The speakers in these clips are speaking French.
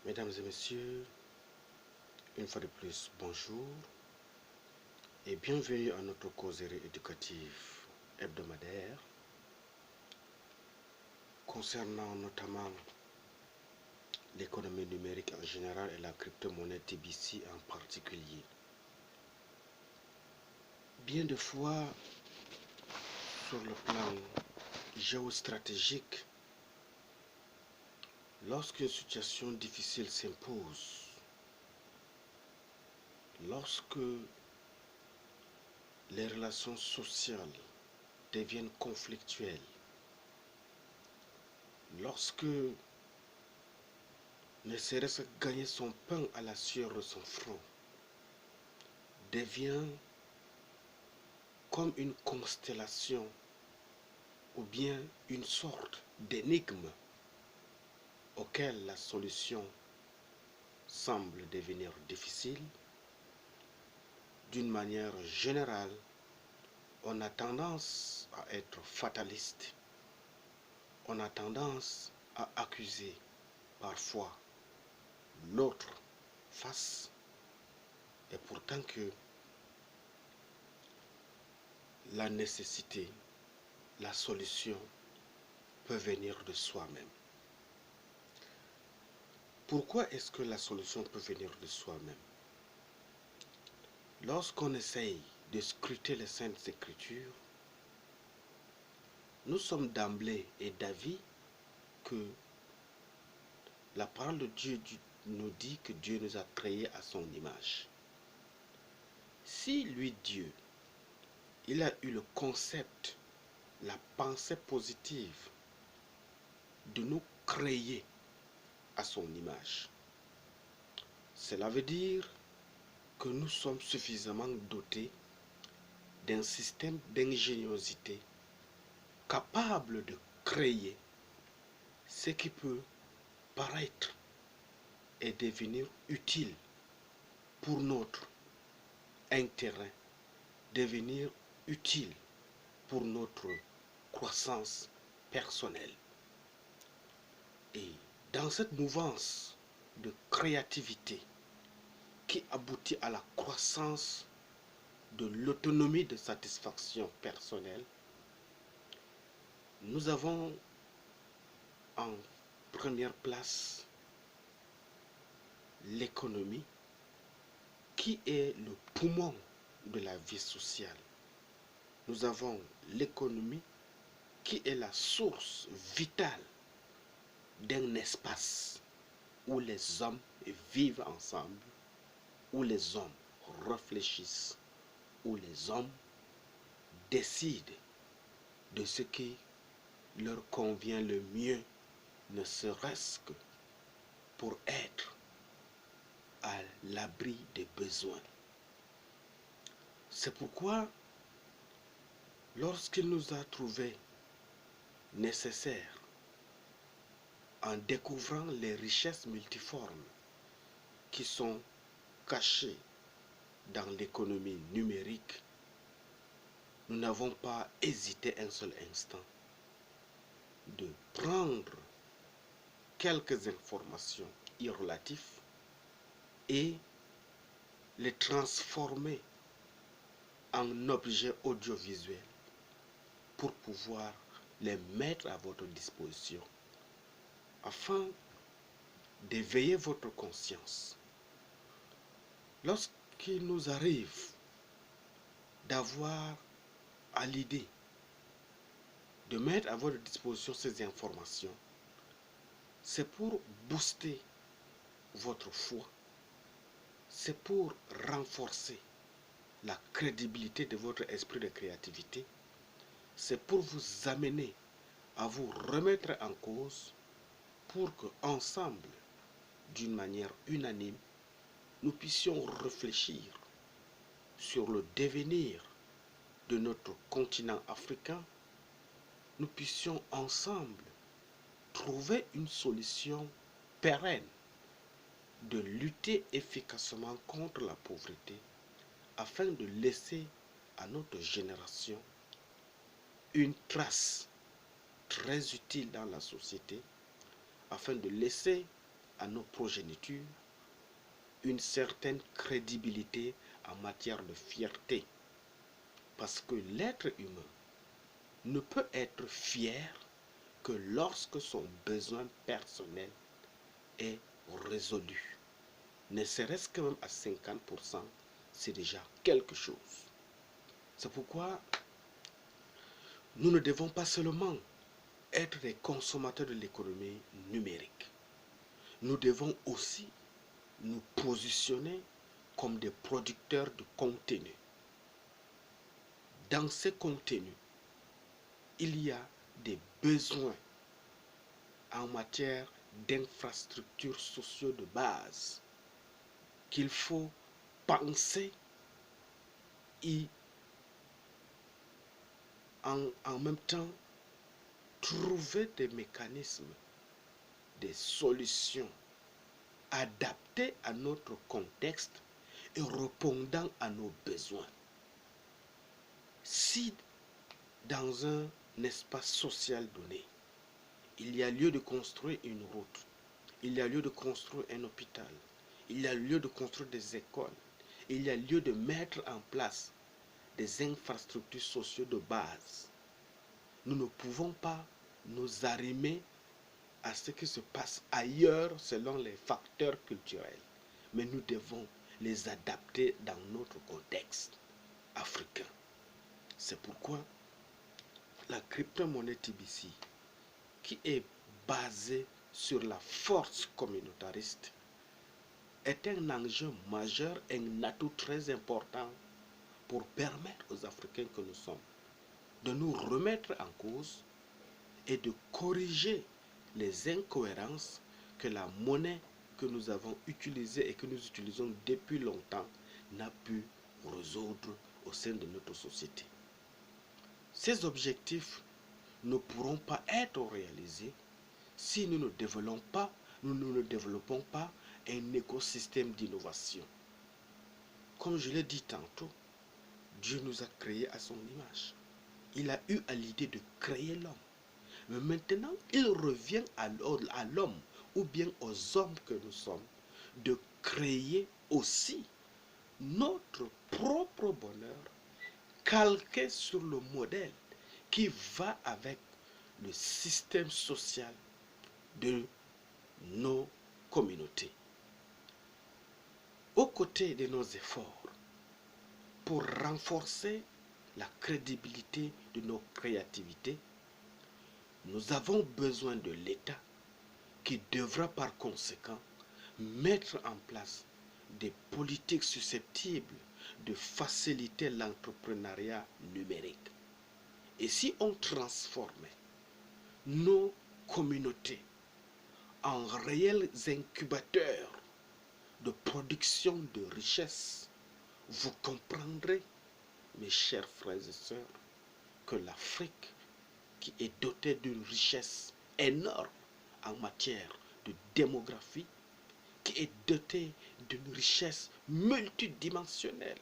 Mesdames et messieurs, une fois de plus, bonjour et bienvenue à notre causerie éducative hebdomadaire concernant notamment l'économie numérique en général et la crypto-monnaie TBC en particulier. Bien de fois, sur le plan géostratégique, lorsqu'une situation difficile s'impose, lorsque les relations sociales deviennent conflictuelles, lorsque ne serait-ce que gagner son pain à la sueur de son front devient comme une constellation ou bien une sorte d'énigme auquel la solution semble devenir difficile. D'une manière générale, on a tendance à être fataliste, on a tendance à accuser parfois l'autre face, et pourtant que la nécessité, la solution peut venir de soi-même. Pourquoi est-ce que la solution peut venir de soi-même? Lorsqu'on essaye de scruter les Saintes Écritures, nous sommes d'emblée et d'avis que la parole de Dieu nous dit que Dieu nous a créés à son image. Si lui, Dieu, il a eu le concept, la pensée positive de nous créer à son image, cela veut dire que nous sommes suffisamment dotés d'un système d'ingéniosité capable de créer ce qui peut paraître et devenir utile pour notre intérêt, devenir utile pour notre croissance personnelle. Et dans cette mouvance de créativité qui aboutit à la croissance de l'autonomie de satisfaction personnelle, nous avons en première place l'économie qui est le poumon de la vie sociale. Nous avons l'économie qui est la source vitale d'un espace où les hommes vivent ensemble, où les hommes réfléchissent, où les hommes décident de ce qui leur convient le mieux, ne serait-ce que pour être à l'abri des besoins. C'est pourquoi, lorsqu'il nous a trouvé nécessaire, en découvrant les richesses multiformes qui sont cachées dans l'économie numérique, nous n'avons pas hésité un seul instant de prendre quelques informations irrelatives et les transformer en objets audiovisuels pour pouvoir les mettre à votre disposition afin d'éveiller votre conscience. Lorsqu'il nous arrive d'avoir à l'idée de mettre à votre disposition ces informations, c'est pour booster votre foi, c'est pour renforcer la crédibilité de votre esprit de créativité, c'est pour vous amener à vous remettre en cause pour que, ensemble, d'une manière unanime, nous puissions réfléchir sur le devenir de notre continent africain, nous puissions ensemble trouver une solution pérenne de lutter efficacement contre la pauvreté afin de laisser à notre génération une trace très utile dans la société, afin de laisser à nos progénitures une certaine crédibilité en matière de fierté. Parce que l'être humain ne peut être fier que lorsque son besoin personnel est résolu. Ne serait-ce que même à 50%, c'est déjà quelque chose. C'est pourquoi nous ne devons pas seulement être des consommateurs de l'économie numérique. Nous devons aussi nous positionner comme des producteurs de contenu. Dans ces contenus, il y a des besoins en matière d'infrastructures sociaux de base qu'il faut penser et en même temps trouver des mécanismes, des solutions adaptées à notre contexte et répondant à nos besoins. Si dans un espace social donné, il y a lieu de construire une route, il y a lieu de construire un hôpital, il y a lieu de construire des écoles, il y a lieu de mettre en place des infrastructures sociales de base. Nous ne pouvons pas nous arrimer à ce qui se passe ailleurs selon les facteurs culturels, mais nous devons les adapter dans notre contexte africain. C'est pourquoi la crypto-monnaie TBC, qui est basée sur la force communautariste, est un enjeu majeur et un atout très important pour permettre aux Africains que nous sommes de nous remettre en cause et de corriger les incohérences que la monnaie que nous avons utilisée et que nous utilisons depuis longtemps n'a pu résoudre au sein de notre société. Ces objectifs ne pourront pas être réalisés si nous ne développons pas un écosystème d'innovation. Comme je l'ai dit tantôt, Dieu nous a créés à son image. Il a eu à l'idée de créer l'homme. Mais maintenant, il revient à l'homme, ou bien aux hommes que nous sommes, de créer aussi notre propre bonheur, calqué sur le modèle qui va avec le système social de nos communautés. Aux côtés de nos efforts pour renforcer la crédibilité de nos créativités, nous avons besoin de l'État qui devra par conséquent mettre en place des politiques susceptibles de faciliter l'entrepreneuriat numérique. Et si on transformait nos communautés en réels incubateurs de production de richesses, vous comprendrez, mes chers frères et sœurs, que l'Afrique, qui est dotée d'une richesse énorme en matière de démographie, qui est dotée d'une richesse multidimensionnelle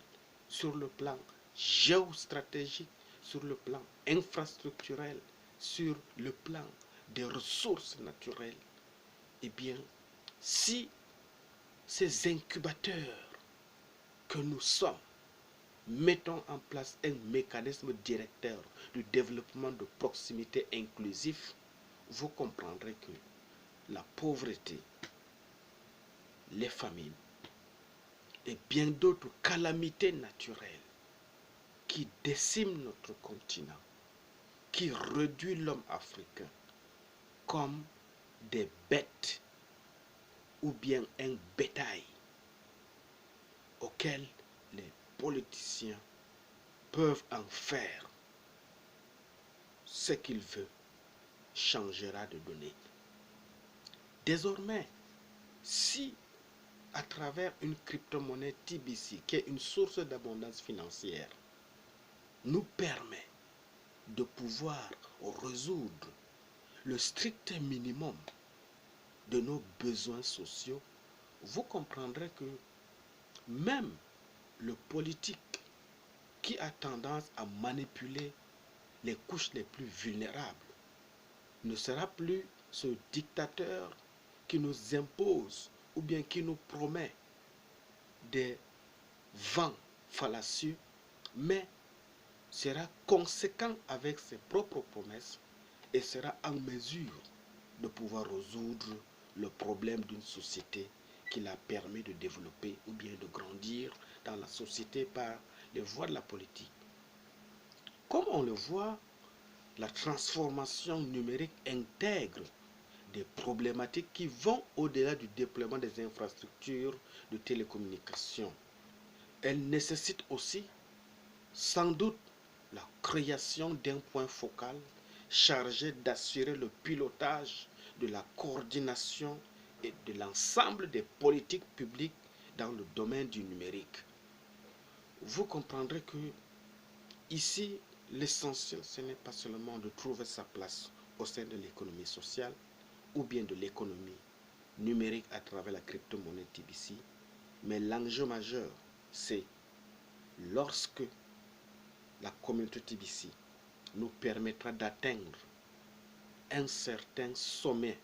sur le plan géostratégique, sur le plan infrastructurel, sur le plan des ressources naturelles. Eh bien, si ces incubateurs que nous sommes mettons en place un mécanisme directeur de développement de proximité inclusif, vous comprendrez que la pauvreté, les famines et bien d'autres calamités naturelles qui déciment notre continent, qui réduit l'homme africain comme des bêtes ou bien un bétail auquel les politiciens peuvent en faire ce qu'ils veulent, changera de données. Désormais, si à travers une crypto-monnaie TBC, qui est une source d'abondance financière, nous permet de pouvoir résoudre le strict minimum de nos besoins sociaux, vous comprendrez que même le politique qui a tendance à manipuler les couches les plus vulnérables ne sera plus ce dictateur qui nous impose ou bien qui nous promet des vents fallacieux, mais sera conséquent avec ses propres promesses et sera en mesure de pouvoir résoudre le problème d'une société qui l'a permis de développer ou bien de grandir dans la société par les voies de la politique. Comme on le voit, la transformation numérique intègre des problématiques qui vont au-delà du déploiement des infrastructures de télécommunications. Elle nécessite aussi, sans doute, la création d'un point focal chargé d'assurer le pilotage de la coordination et de l'ensemble des politiques publiques dans le domaine du numérique. Vous comprendrez que ici, l'essentiel, ce n'est pas seulement de trouver sa place au sein de l'économie sociale ou bien de l'économie numérique à travers la crypto-monnaie TBC, mais l'enjeu majeur, c'est lorsque la communauté TBC nous permettra d'atteindre un certain sommet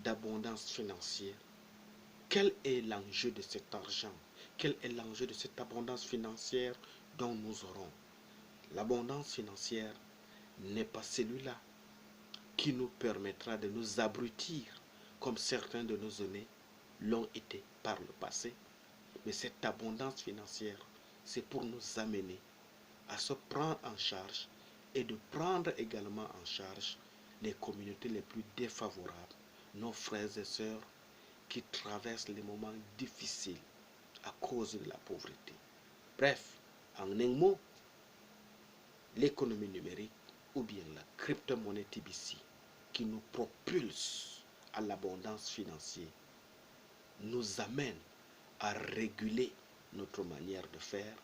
d'abondance financière. Quel est l'enjeu de cet argent? Quel est l'enjeu de cette abondance financière dont nous aurons? L'abondance financière n'est pas celui-là qui nous permettra de nous abrutir comme certains de nos aînés l'ont été par le passé. Mais cette abondance financière, c'est pour nous amener à se prendre en charge et de prendre également en charge les communautés les plus défavorables, nos frères et sœurs qui traversent les moments difficiles à cause de la pauvreté. Bref, en un mot, l'économie numérique ou bien la crypto-monnaie TBC qui nous propulse à l'abondance financière nous amène à réguler notre manière de faire,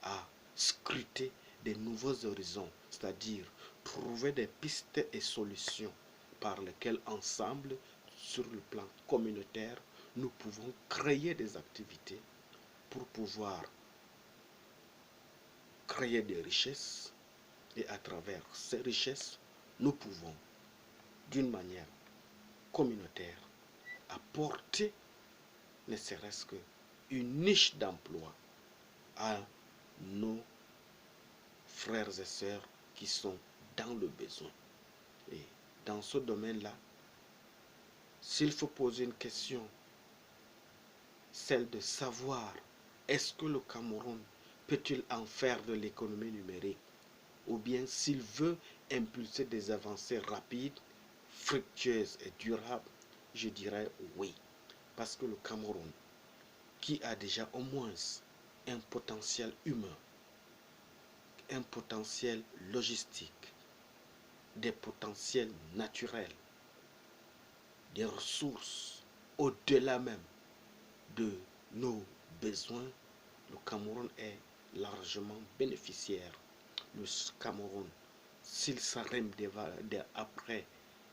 à scruter des nouveaux horizons, c'est-à-dire trouver des pistes et solutions par lesquelles ensemble, sur le plan communautaire, nous pouvons créer des activités pour pouvoir créer des richesses et à travers ces richesses, nous pouvons, d'une manière communautaire, apporter ne serait-ce qu'une niche d'emploi à nos frères et sœurs qui sont dans le besoin. Et dans ce domaine-là, s'il faut poser une question, celle de savoir est-ce que le Cameroun peut-il en faire de l'économie numérique ou bien s'il veut impulser des avancées rapides, fructueuses et durables, je dirais oui. Parce que le Cameroun, qui a déjà au moins un potentiel humain, un potentiel logistique, des potentiels naturels, des ressources au-delà même de nos besoins, le Cameroun est largement bénéficiaire. Le Cameroun, s'il s'arrête après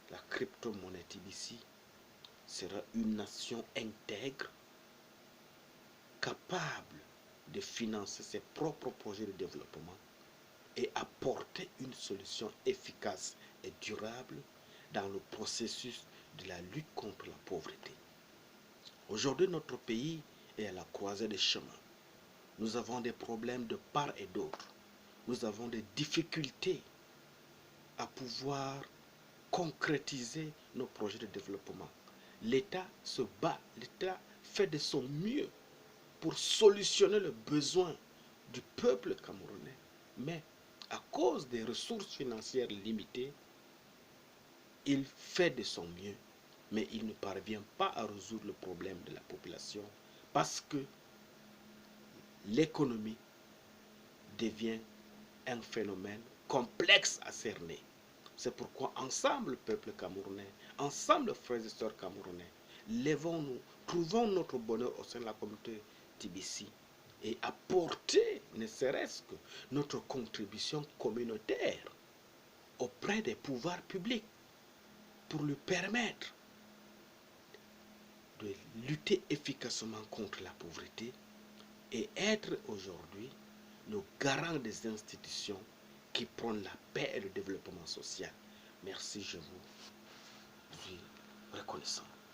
la crypto-monnaie TBC, sera une nation intègre, capable de financer ses propres projets de développement et apporter une solution efficace et durable dans le processus de la lutte contre la pauvreté. Aujourd'hui, notre pays est à la croisée des chemins. Nous avons des problèmes de part et d'autre. Nous avons des difficultés à pouvoir concrétiser nos projets de développement. L'État se bat, l'État fait de son mieux pour solutionner le besoin du peuple camerounais. Mais à cause des ressources financières limitées, il fait de son mieux, mais il ne parvient pas à résoudre le problème de la population parce que l'économie devient un phénomène complexe à cerner. C'est pourquoi ensemble, peuple camerounais, ensemble, frères et sœurs camerounais, lèvons-nous, trouvons notre bonheur au sein de la communauté TBC et apporter, ne serait-ce que notre contribution communautaire auprès des pouvoirs publics pour lui permettre de lutter efficacement contre la pauvreté et être aujourd'hui le garant des institutions qui prônent la paix et le développement social. Merci, je vous suis reconnaissant. reconnaissant.